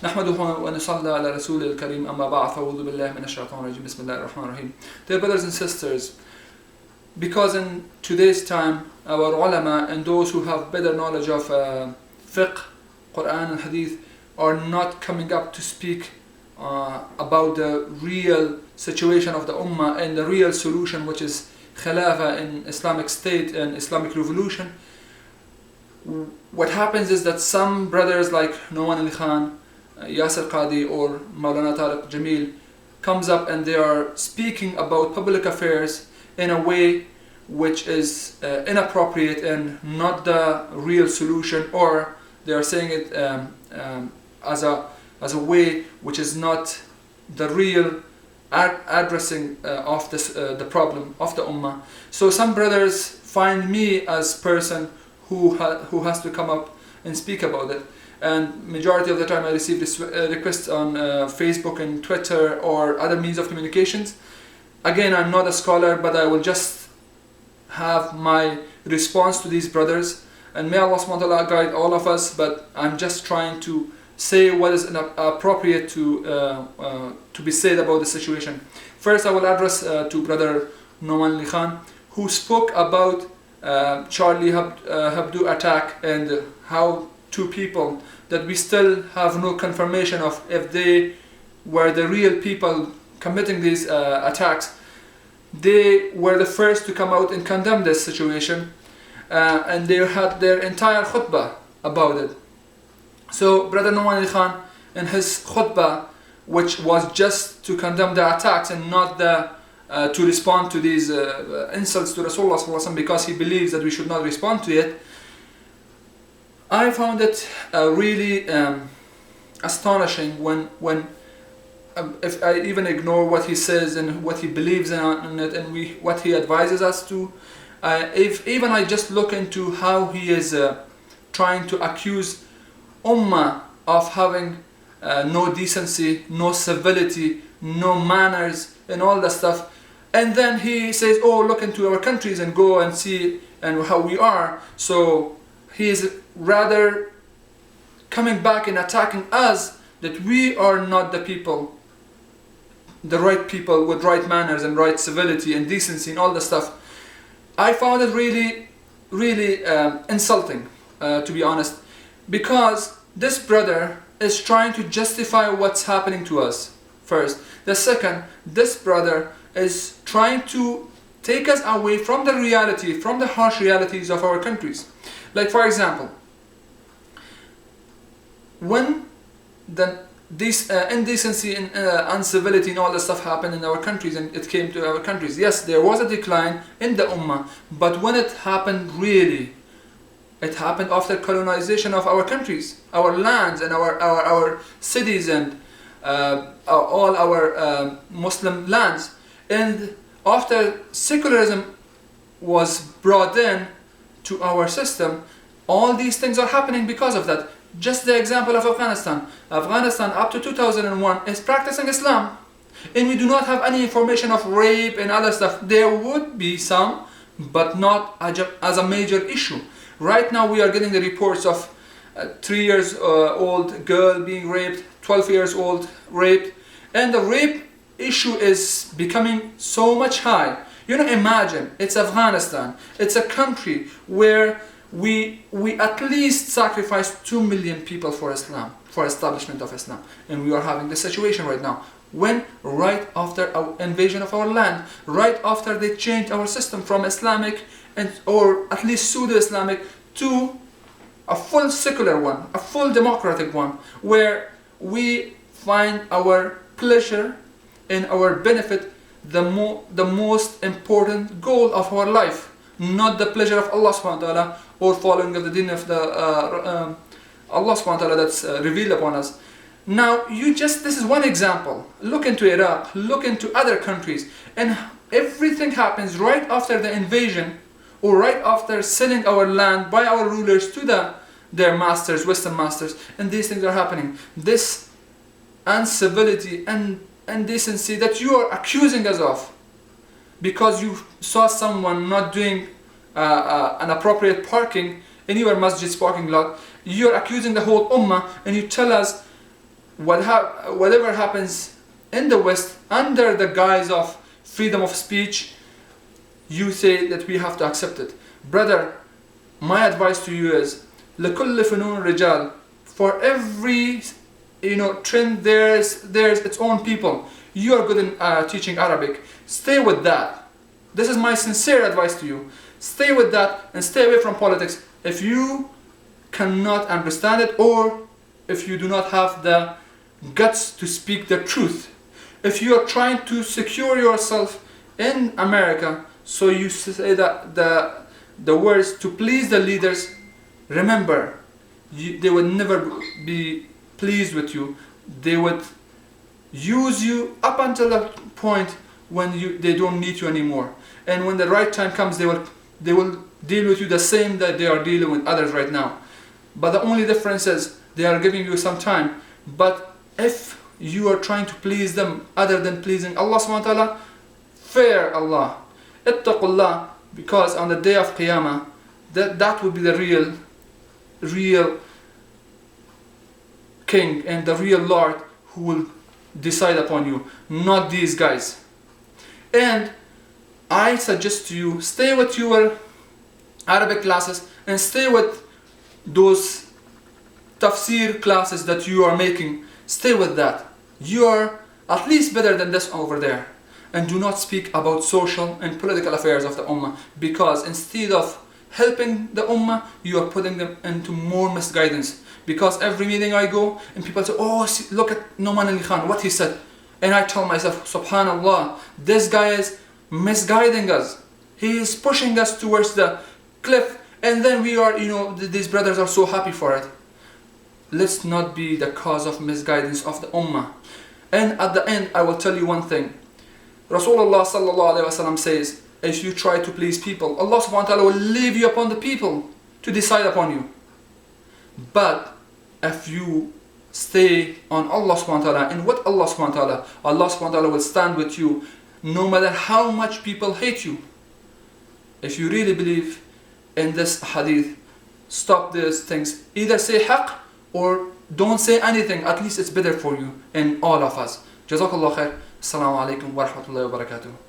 نحمده ونصلي على رسول الكريم أما بعد فأعوذ بالله من الشيطان الرجيم بسم الله الرحمن الرحيم. Dear brothers and sisters, because in today's time our ulama and those who have better knowledge of fiqh, Quran and Hadith are not coming up to speak about the real situation of the Ummah and the real solution, which is Khilafah in Islamic State and Islamic Revolution. What happens is that some brothers like Noman Ali Khan, Yasir Qadi or Maulana Tariq Jamil comes up and they are speaking about public affairs in a way which is inappropriate and not the real solution, or they are saying it as a way which is not the real addressing of this, the problem of the Ummah. So some brothers find me as person who has to come up and speak about it, and majority of the time I receive this requests on Facebook and Twitter or other means of communications. Again, I'm not a scholar, but I will just have my response to these brothers, and may Allah subhanahu wa ta'ala guide all of us, but I'm just trying to say what is appropriate to be said about the situation. First, I will address to brother Noman Ali Khan, who spoke about Charlie Hebdo attack and how two people that we still have no confirmation of if they were the real people committing these attacks. They were the first to come out and condemn this situation, and they had their entire khutbah about it. So brother Noman Ali Khan in his khutbah, which was just to condemn the attacks and not to respond to these insults to Rasulullah sallallahu alaihi wasallam, because he believes that we should not respond to it, I found it really astonishing when if I even ignore what he says and what he believes in it and what he advises us to, if even I just look into how he is trying to accuse Ummah of having no decency, no civility, no manners and all that stuff, and then he says, oh, look into our countries and go and see and how we are. So he is rather coming back and attacking us, that we are not the people, the right people with right manners and right civility and decency and all the stuff. I found it really, really insulting, to be honest, because this brother is trying to justify what's happening to us, first. The second, this brother is trying to take us away from the reality, from the harsh realities of our countries. Like for example, when this indecency and uncivility and all the stuff happened in our countries and it came to our countries, yes, there was a decline in the Ummah, but when it happened really, it happened after colonization of our countries, our lands and our cities and all our Muslim lands. And after secularism was brought in to our system, all these things are happening because of that. Just the example of Afghanistan. Afghanistan up to 2001 is practicing Islam, and we do not have any information of rape and other stuff. There would be some, but not as a major issue. Right now we are getting the reports of 3 years old girl being raped, 12 years old raped, and the rape issue is becoming so much high. You know, imagine, it's Afghanistan, it's a country where we at least sacrificed 2 million people for Islam, for establishment of Islam, and we are having this situation right now, when right after our invasion of our land, right after they changed our system from Islamic or at least pseudo-Islamic to a full secular one, a full democratic one, where we find our pleasure and our benefit the most important goal of our life, not the pleasure of Allah subhanahu wa ta'ala or following of the deen of the Allah subhanahu wa ta'ala that's revealed upon us. Now this is one example. Look into Iraq, look into other countries, and everything happens right after the invasion or right after selling our land by our rulers to their masters, Western masters, and these things are happening. This uncivility and indecency that you are accusing us of because you saw someone not doing an appropriate parking in your masjid's parking lot, you're accusing the whole ummah, and you tell us whatever happens in the West under the guise of freedom of speech, you say that we have to accept it. Brother, my advice to you is لكل فنون رجال. For every trend, there's its own people. You are good in teaching Arabic. Stay with that. This is my sincere advice to you. Stay with that and stay away from politics if you cannot understand it, or if you do not have the guts to speak the truth. If you are trying to secure yourself in America, so you say that the words to please the leaders, remember, they would never be pleased with you. They would use you up until the point when they don't need you anymore. And when the right time comes, they will deal with you the same that they are dealing with others right now. But the only difference is they are giving you some time. But if you are trying to please them other than pleasing Allah subhanahu wa ta'ala, fear Allah. Ittaqullah, because on the day of Qiyamah, that will be the real king and the real Lord who will decide upon you, not these guys. And I suggest to you, stay with your Arabic classes and stay with those tafsir classes that you are making. Stay with that. You are at least better than this over there. And do not speak about social and political affairs of the Ummah, because instead of helping the Ummah, you are putting them into more misguidance. Because every meeting I go and people say, oh, see, look at Noman Ali Khan, what he said. And I tell myself, subhanallah, this guy is misguiding us. He is pushing us towards the cliff. And then we are, these brothers are so happy for it. Let's not be the cause of misguidance of the Ummah. And at the end, I will tell you one thing. Rasulullah sallallahu alayhi wasallam says, if you try to please people, Allah subhanahu wa ta'ala will leave you upon the people to decide upon you. But if you stay on Allah subhanahu wa ta'ala and with Allah subhanahu wa ta'ala, Allah subhanahu wa ta'ala will stand with you no matter how much people hate you. If you really believe in this hadith, stop these things. Either say haqq or don't say anything. At least it's better for you and all of us. Jazakallah khair. Assalamu alaikum wa rahmatullahi wa barakatuh.